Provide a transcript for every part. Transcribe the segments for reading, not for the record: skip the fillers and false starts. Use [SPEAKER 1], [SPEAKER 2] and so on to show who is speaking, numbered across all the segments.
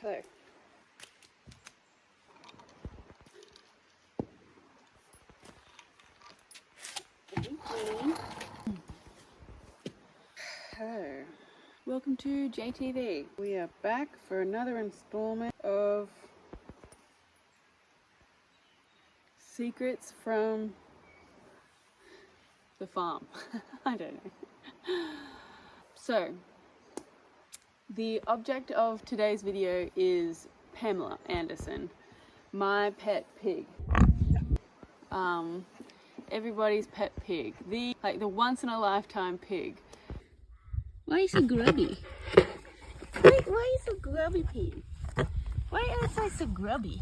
[SPEAKER 1] Hello. Hello. Welcome to JTV. We are back for another installment of secrets from the farm. I don't know. So, the object of today's video is Pamela Anderson, my pet pig. Everybody's pet pig. The once in a lifetime pig.
[SPEAKER 2] Why are you so grubby? Why are you so grubby, pig? Why are you so grubby?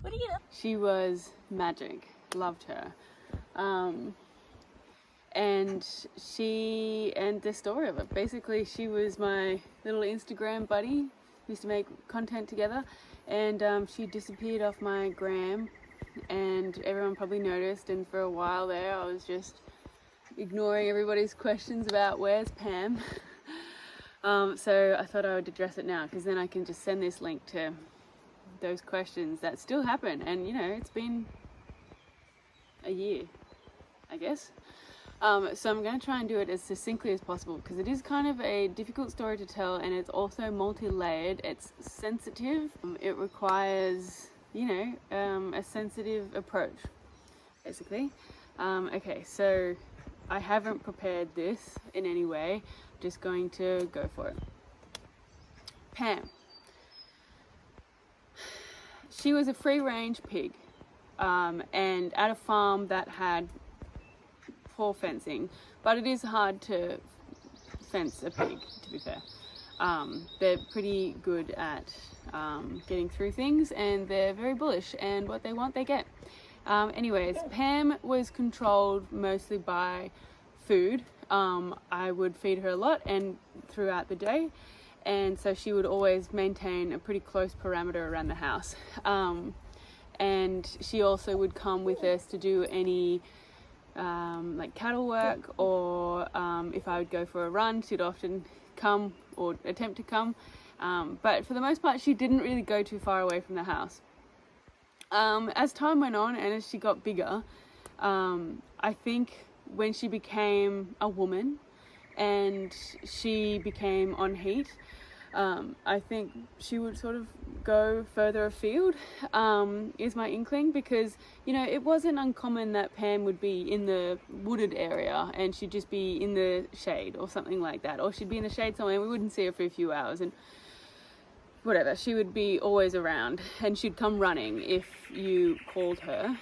[SPEAKER 2] What are you doing?
[SPEAKER 1] She was magic. Loved her. And the story of it. Basically, she was my little Instagram buddy. We used to make content together, and she disappeared off my gram, and everyone probably noticed. And for a while there, I was just ignoring everybody's questions about where's Pam. So I thought I would address it now, because then I can just send this link to those questions that still happen. And you know, it's been a year, I guess. So I'm going to try and do it as succinctly as possible, because it is kind of a difficult story to tell, and it's also multi-layered. It's sensitive. It requires, you know, a sensitive approach, basically. Okay, so I haven't prepared this in any way. I'm just going to go for it. Pam. She was a free-range pig, and at a farm that had poor fencing, but it is hard to fence a pig, to be fair. They're pretty good at getting through things, and they're very bullish, and what they want they get. Anyways, Pam was controlled mostly by food. I would feed her a lot and throughout the day, and so she would always maintain a pretty close perimeter around the house. And she also would come with us to do any like cattle work, or if I would go for a run, she'd often come or attempt to come, but for the most part she didn't really go too far away from the house. As time went on and as she got bigger, I think when she became a woman and she became on heat, I think she would sort of go further afield, is my inkling, because, you know, it wasn't uncommon that Pam would be in the wooded area and she'd just be in the shade or something like that, or she'd be in the shade somewhere and we wouldn't see her for a few hours, and whatever, she would be always around, and she'd come running if you called her.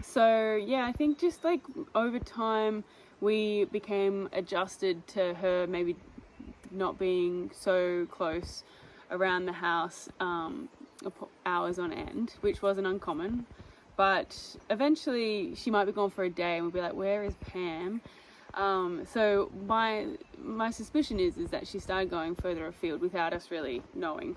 [SPEAKER 1] So yeah, I think just like over time we became adjusted to her maybe not being so close around the house hours on end, which wasn't uncommon. But eventually she might be gone for a day and we'll be like, where is Pam? So my suspicion is that she started going further afield without us really knowing.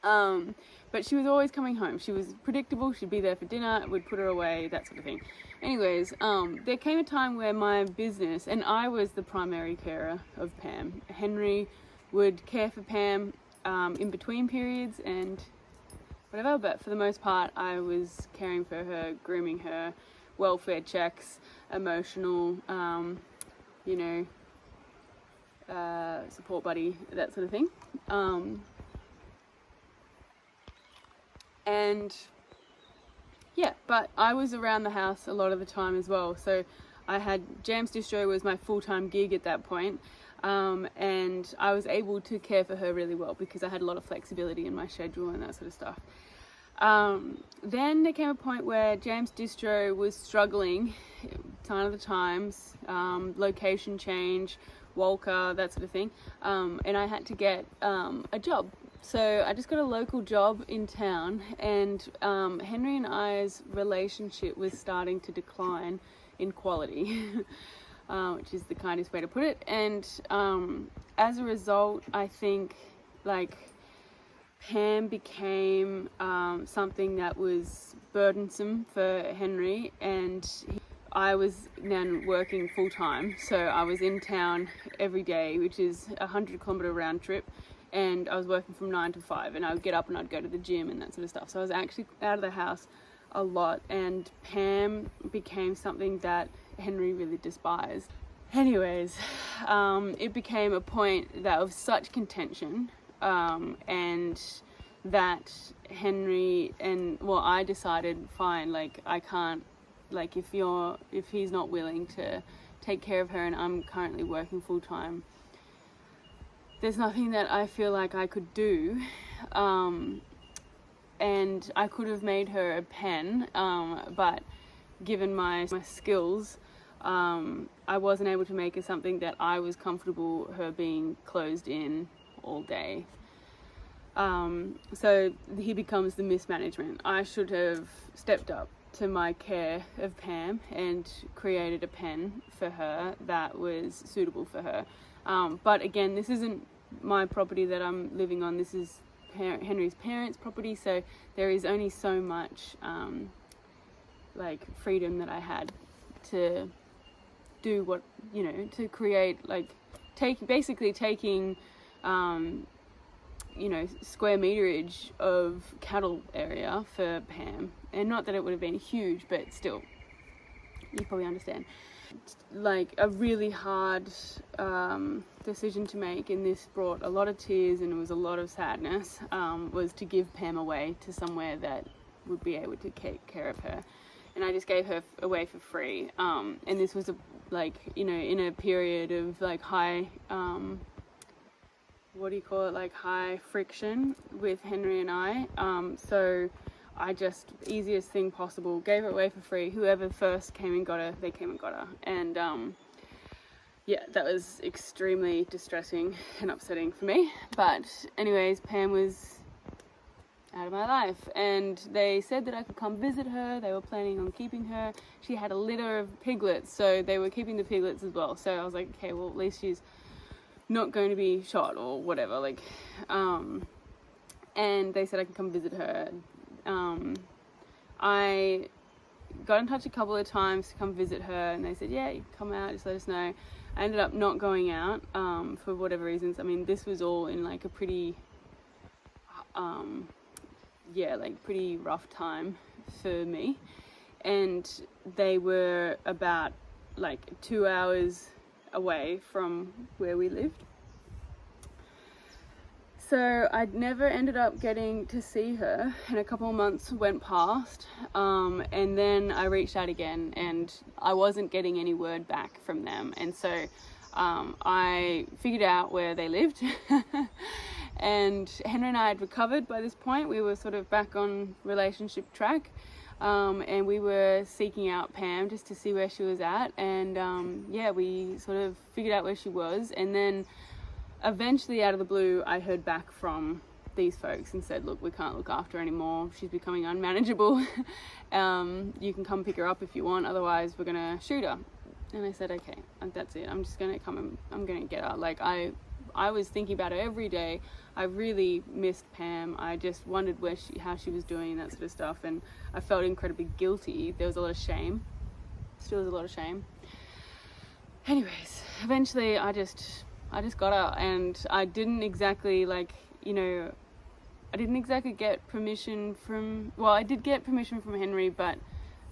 [SPEAKER 1] But she was always coming home. She was predictable. She'd be there for dinner. We'd put her away, that sort of thing. Anyways, there came a time where my business, and I was the primary carer of Pam. Henry would care for Pam in between periods and whatever, but for the most part I was caring for her, grooming her, welfare checks, emotional, you know, support buddy, that sort of thing. And yeah, but I was around the house a lot of the time as well. So I had Jams Distro was my full-time gig at that point, and I was able to care for her really well because I had a lot of flexibility in my schedule and that sort of stuff. Then there came a point where Jams Distro was struggling, sign of the times, location change, Walker, that sort of thing, and I had to get a job. So I just got a local job in town, and Henry and I's relationship was starting to decline in quality, which is the kindest way to put it. And as a result, I think like Pam became something that was burdensome for Henry, and I was then working full time, so I was in town every day, which is a 100-kilometer round trip. and I was working from 9 to 5, and I would get up and I'd go to the gym and that sort of stuff. So I was actually out of the house a lot, and Pam became something that Henry really despised. Anyways, it became a point that of such contention, and that Henry and, well, I decided, fine, like, I can't, like, if he's not willing to take care of her and I'm currently working full time, there's nothing that I feel like I could do. And I could have made her a pen, but given my skills, I wasn't able to make it something that I was comfortable her being closed in all day. So he becomes the mismanagement. I should have stepped up to my care of Pam and created a pen for her that was suitable for her. But again, this isn't my property that I'm living on. This is Henry's parents' property, so there is only so much like freedom that I had to do what, you know, to create, like, basically taking you know, square meterage of cattle area for Pam. And not that it would have been huge, but still, you probably understand. Like, a really hard decision to make, and this brought a lot of tears and it was a lot of sadness, was to give Pam away to somewhere that would be able to take care of her. And I just gave her away for free. And this was like, you know, in a period of like high, what do you call it, like high friction with Henry and I. So I just, easiest thing possible, gave her away for free. Whoever first came and got her, they came and got her. And yeah, that was extremely distressing and upsetting for me. But anyways, Pam was out of my life, and they said that I could come visit her. They were planning on keeping her. She had a litter of piglets, so they were keeping the piglets as well. So I was like, okay, well, at least she's not going to be shot or whatever, like, and they said I could come visit her. I got in touch a couple of times to come visit her, and they said, yeah, you can come out, just let us know. I ended up not going out, for whatever reasons. I mean, this was all in like a pretty, yeah, like pretty rough time for me, and they were about like 2 hours away from where we lived. So I never ended up getting to see her, and a couple of months went past, and then I reached out again and I wasn't getting any word back from them. And so I figured out where they lived and Henry and I had recovered by this point. We were sort of back on relationship track, and we were seeking out Pam just to see where she was at. And yeah, we sort of figured out where she was, and then eventually, out of the blue, I heard back from these folks and said, look, we can't look after her anymore. She's becoming unmanageable. You can come pick her up if you want. Otherwise, we're going to shoot her. And I said, okay, that's it. I'm just going to come and I'm going to get her. Like, I was thinking about her every day. I really missed Pam. I just wondered how she was doing and that sort of stuff. And I felt incredibly guilty. There was a lot of shame. Still was a lot of shame. Anyways, eventually I just got her, and I didn't exactly, like, you know, I didn't exactly get permission from, well, I did get permission from Henry, but,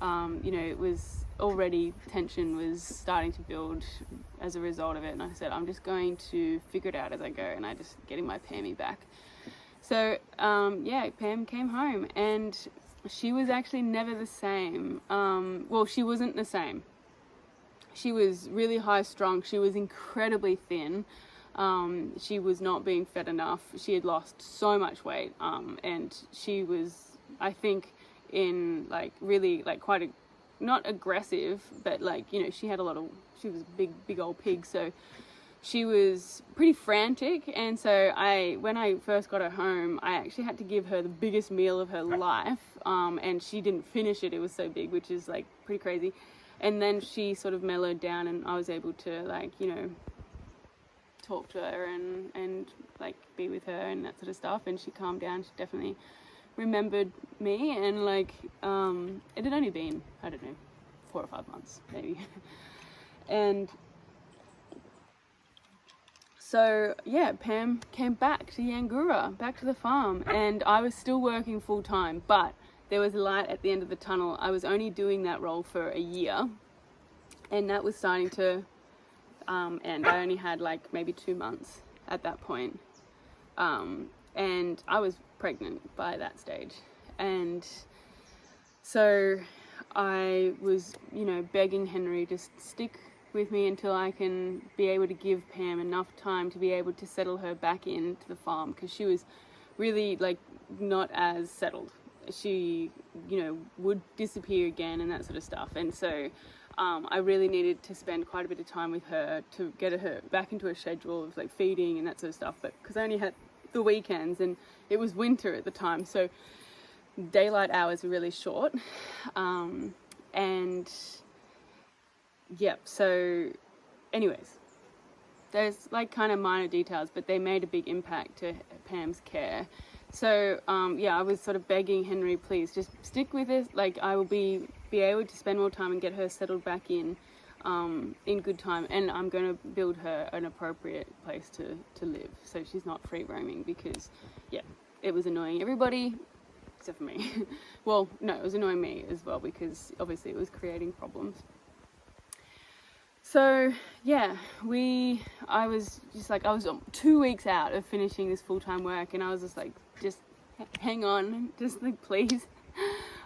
[SPEAKER 1] you know, it was already, tension was starting to build as a result of it, and I said, I'm just going to figure it out as I go, and I just getting my Pammy back. So, yeah, Pam came home, and she was actually never the same. Well, she wasn't the same. She was really high strung. She was incredibly thin. She was not being fed enough. She had lost so much weight. And she was, I think, in like really like quite not aggressive, but like, you know, she was a big old pig. So she was pretty frantic. And so when I first got her home, I actually had to give her the biggest meal of her life. And she didn't finish it. It was so big, which is like pretty crazy. And then she sort of mellowed down, and I was able to, like, you know, talk to her and like be with her and that sort of stuff. And she calmed down. She definitely remembered me, and like it had only been, I don't know, 4 or 5 months maybe. And So yeah, Pam came back to Yangura, back to the farm, and I was still working full time, but there was a light at the end of the tunnel. I was only doing that role for a year, and that was starting to end. I only had like maybe 2 months at that point, and I was pregnant by that stage, and so I was, begging Henry to stick with me until I can be able to give Pam enough time to be able to settle her back into the farm, because she was really like not as settled. She, would disappear again and that sort of stuff. And so I really needed to spend quite a bit of time with her to get her back into a schedule of like feeding and that sort of stuff. But because I only had the weekends and it was winter at the time, so daylight hours were really short. And yep, so anyways, there's like kind of minor details, but they made a big impact to Pam's care. So I was sort of begging Henry, please just stick with us, like I will be able to spend more time and get her settled back in good time, and I'm going to build her an appropriate place to live so she's not free roaming, because it was annoying everybody except for me. Well, no, it was annoying me as well, because obviously it was creating problems. So I was 2 weeks out of finishing this full-time work, and I was just like, just hang on, just like please.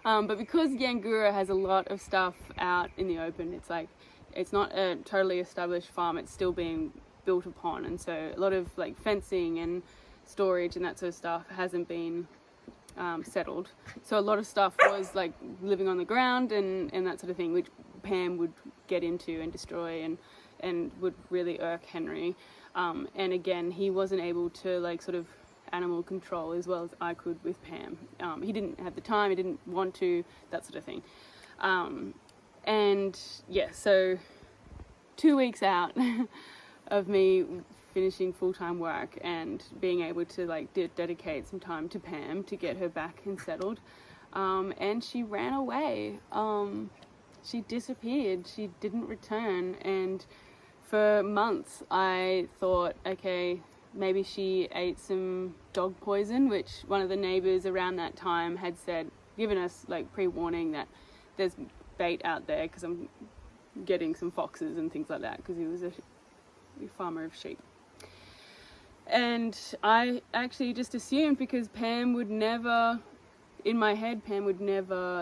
[SPEAKER 1] But because Yangura has a lot of stuff out in the open, it's like, it's not a totally established farm, it's still being built upon, and so a lot of like fencing and storage and that sort of stuff hasn't been settled. So a lot of stuff was like living on the ground and that sort of thing, which Pam would get into and destroy and would really irk Henry. And again, he wasn't able to like sort of animal control as well as I could with Pam. He didn't have the time, he didn't want to, that sort of thing. So 2 weeks out of me finishing full-time work and being able to like dedicate some time to Pam to get her back and settled, and she ran away. She disappeared. She didn't return, and for months I thought, okay, maybe she ate some dog poison, which one of the neighbors around that time had given us like pre-warning that there's bait out there, because I'm getting some foxes and things like that, because he was a farmer of sheep. And I actually just assumed, because Pam would never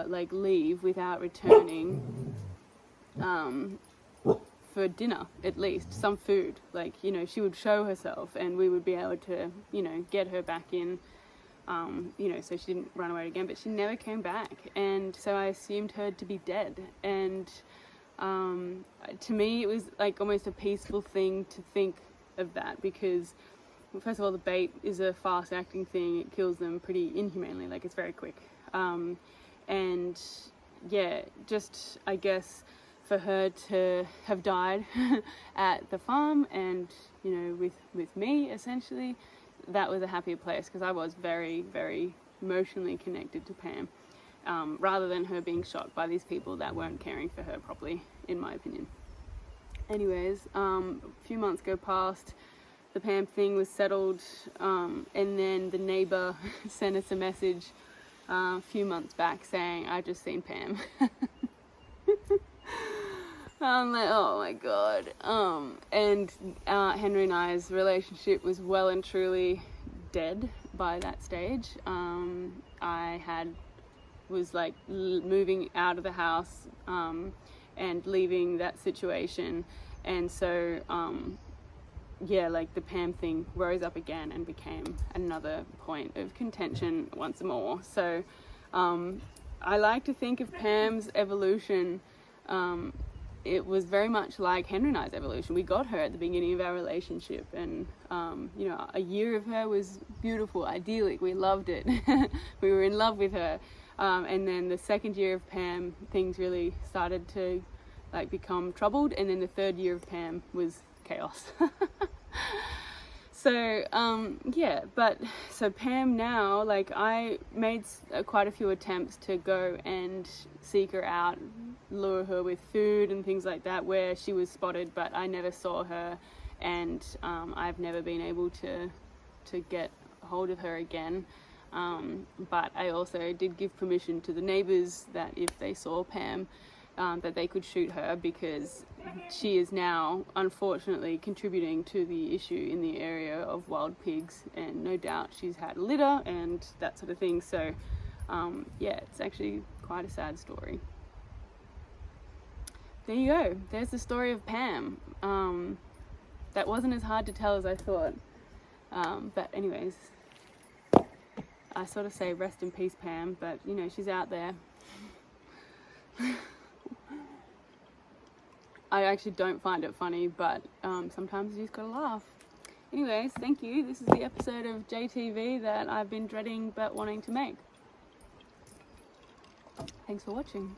[SPEAKER 1] like leave without returning for dinner, at least some food, like she would show herself and we would be able to get her back in, so she didn't run away again. But she never came back, and so I assumed her to be dead. And to me it was like almost a peaceful thing to think of that, because first of all, the bait is a fast acting thing. It kills them pretty inhumanely, like it's very quick. Just I guess for her to have died at the farm and with me, essentially, that was a happier place, because I was very, very emotionally connected to Pam, rather than her being shot by these people that weren't caring for her properly, in my opinion. Anyways, a few months go past. The Pam thing was settled, and then the neighbor sent us a message a few months back saying, "I just seen Pam." I'm like, oh my god. And Henry and I's relationship was well and truly dead by that stage. I was like moving out of the house and leaving that situation, and so like the Pam thing rose up again and became another point of contention once more. So I like to think of Pam's evolution, it was very much like Henry and I's evolution. We got her at the beginning of our relationship, and a year of her was beautiful, idyllic. We loved it. We were in love with her, and then the second year of Pam, things really started to like become troubled, and then the third year of Pam was chaos. So Pam now, like I made quite a few attempts to go and seek her out, lure her with food and things like that where she was spotted, but I never saw her, and I've never been able to get hold of her again. But I also did give permission to the neighbours that if they saw Pam, that they could shoot her, because she is now unfortunately contributing to the issue in the area of wild pigs, and no doubt she's had litter and that sort of thing. So yeah, it's actually quite a sad story. There you go, there's the story of Pam. That wasn't as hard to tell as I thought, but anyways, I sort of say rest in peace, Pam, but you know, she's out there. I actually don't find it funny, but sometimes you just gotta laugh. Anyways, thank you. This is the episode of JTV that I've been dreading but wanting to make. Thanks for watching.